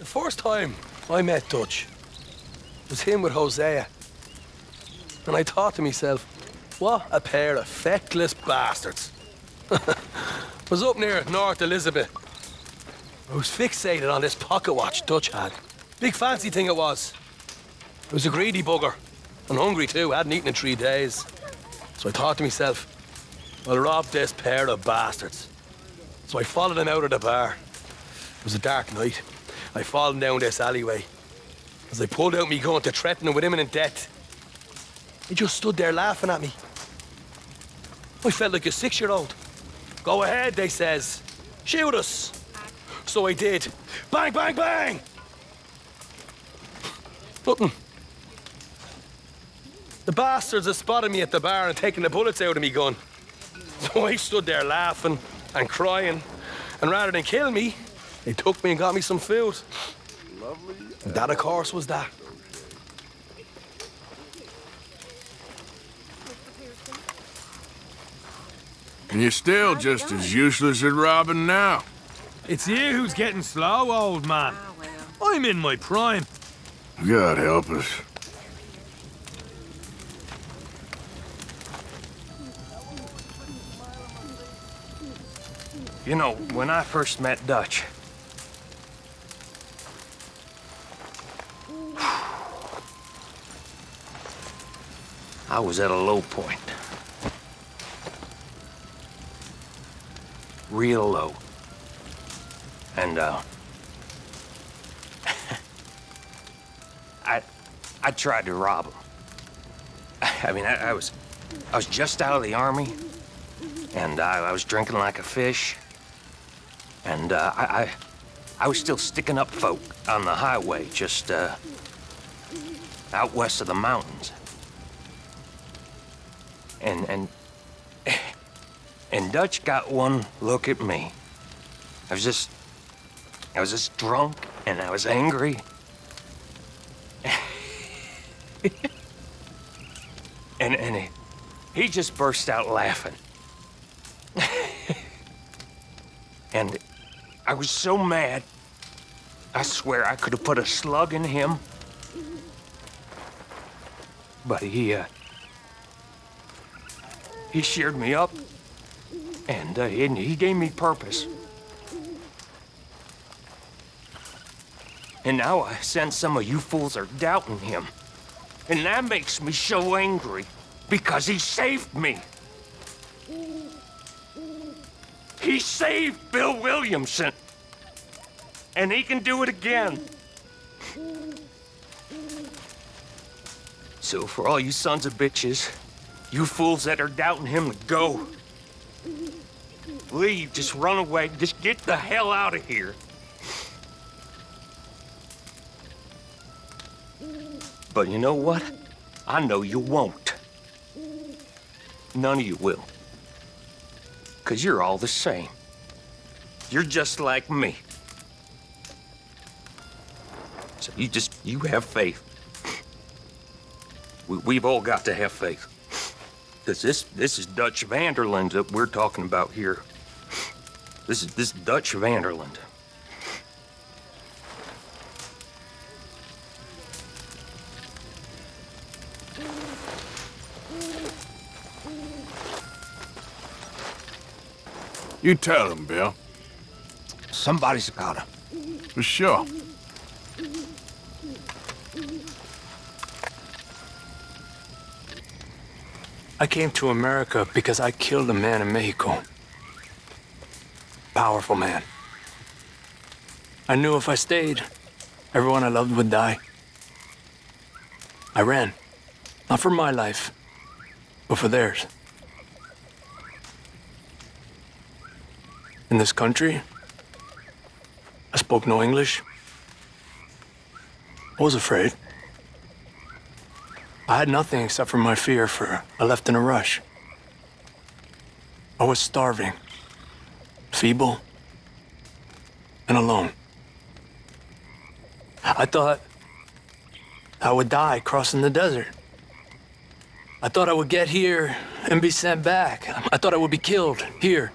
The first time I met Dutch was him with Hosea. And I thought to myself, what a pair of feckless bastards. I was up near North Elizabeth. I was fixated on this pocket watch Dutch had. Big fancy thing it was. I was a greedy bugger. And hungry too, hadn't eaten in 3 days. So I thought to myself, I'll rob this pair of bastards. So I followed them out of the bar. It was a dark night. I followed down this alleyway. As I pulled out me gun to threaten them with imminent death, he just stood there laughing at me. I felt like a 6-year-old. Go ahead, they says. Shoot us. So I did. Bang, bang, bang! Nothing. The bastards had spotted me at the bar and taken the bullets out of me gun. So I stood there laughing and crying. And rather than kill me, they took me and got me some food. Lovely. And that, of course, was that. And you're still just as useless at robbing now. It's you who's getting slow, old man. I'm in my prime. God help us. You know, when I first met Dutch, I was at a low point. Real low. And, I tried to rob him. I mean, I was just out of the army, and I was drinking like a fish, and, I was still sticking up folk on the highway, just, out west of the mountains. And Dutch got one look at me. I was just drunk, and I was angry. and he just burst out laughing. And I was so mad, I swear I could have put a slug in him. But he cheered me up, and he gave me purpose. And now I sense some of you fools are doubting him. And that makes me so angry, because he saved me. He saved Bill Williamson. And he can do it again. So for all you sons of bitches, you fools that are doubting him, go. Leave, just run away, just get the hell out of here. But you know what? I know you won't. None of you will. 'Cause you're all the same. You're just like me. So you have faith. We've all got to have faith. 'Cause this is Dutch Vanderland that we're talking about here. This is Dutch Vanderland. You tell him, Bill. Somebody's got him. For sure. I came to America because I killed a man in Mexico. Powerful man. I knew if I stayed, everyone I loved would die. I ran. Not for my life, but for theirs. In this country, I spoke no English. I was afraid. I had nothing except for my fear for I left in a rush. I was starving, feeble, and alone. I thought I would die crossing the desert. I thought I would get here and be sent back. I thought I would be killed here.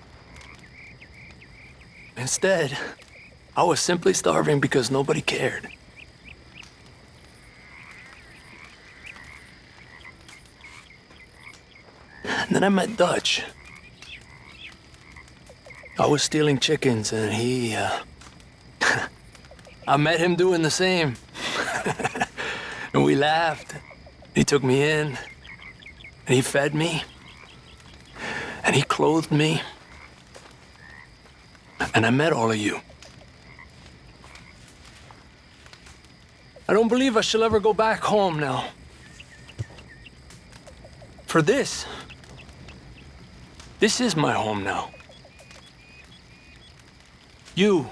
Instead, I was simply starving because nobody cared. And then I met Dutch. I was stealing chickens, and he, I met him doing the same. And we laughed. He took me in, and he fed me, and he clothed me. And I met all of you. I don't believe I shall ever go back home now. For this is my home now. You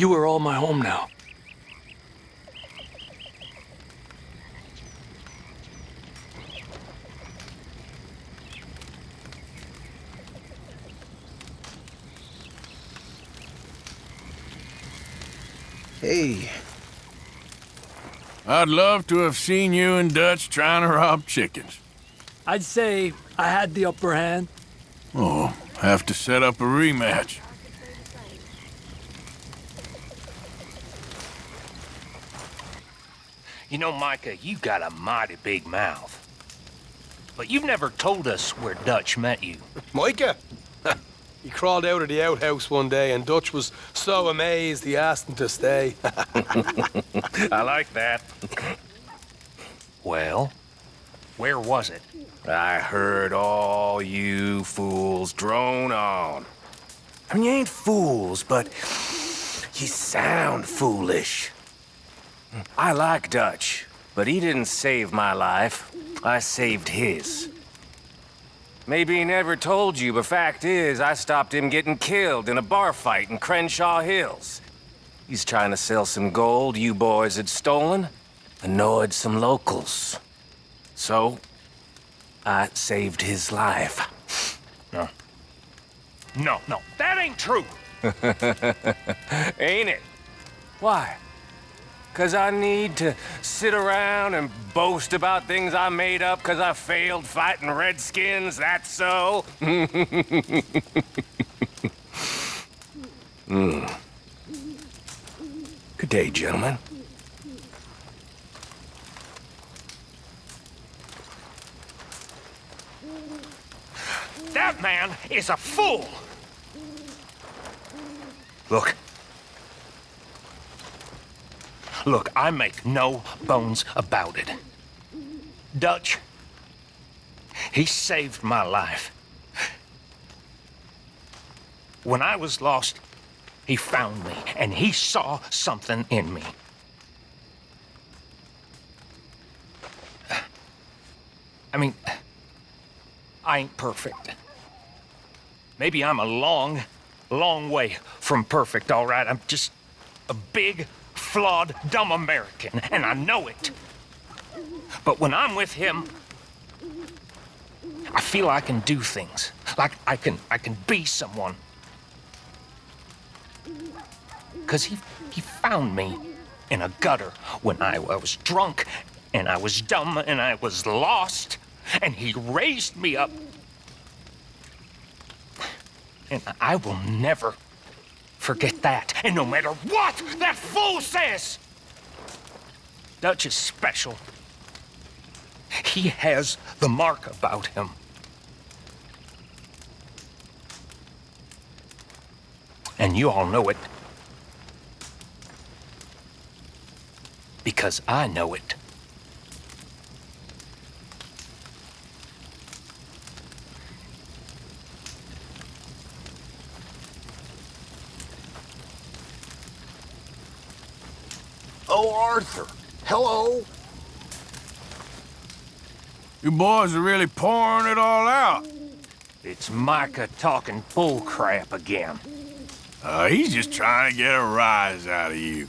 are all my home now. Hey. I'd love to have seen you and Dutch trying to rob chickens. I'd say I had the upper hand. Oh, have to set up a rematch. You know, Micah, you got a mighty big mouth. But you've never told us where Dutch met you. Micah? He crawled out of the outhouse one day, and Dutch was so amazed he asked him to stay. I like that. Well, where was it? I heard all you fools drone on. I mean, you ain't fools, but you sound foolish. I like Dutch, but he didn't save my life. I saved his. Maybe he never told you, but fact is, I stopped him getting killed in a bar fight in Crenshaw Hills. He's trying to sell some gold you boys had stolen, annoyed some locals. So, I saved his life. No, that ain't true. Ain't it? Why? 'Cause I need to sit around and boast about things I made up 'cause I failed fighting Redskins, that's so? Good day, gentlemen. That man is a fool. Look, I make no bones about it. Dutch, he saved my life. When I was lost, he found me, and he saw something in me. I mean, I ain't perfect. Maybe I'm a long way from perfect, all right? I'm just a big, flawed, dumb American, and I know it. But when I'm with him, I feel I can do things. Like I can be someone. 'Cause he found me in a gutter when I was drunk, and I was dumb, and I was lost, and he raised me up. And I will never forget that. And no matter what that fool says, Dutch is special. He has the mark about him. And you all know it. Because I know it. Oh, Arthur. Hello. You boys are really pouring it all out. It's Micah talking bull crap again. He's just trying to get a rise out of you.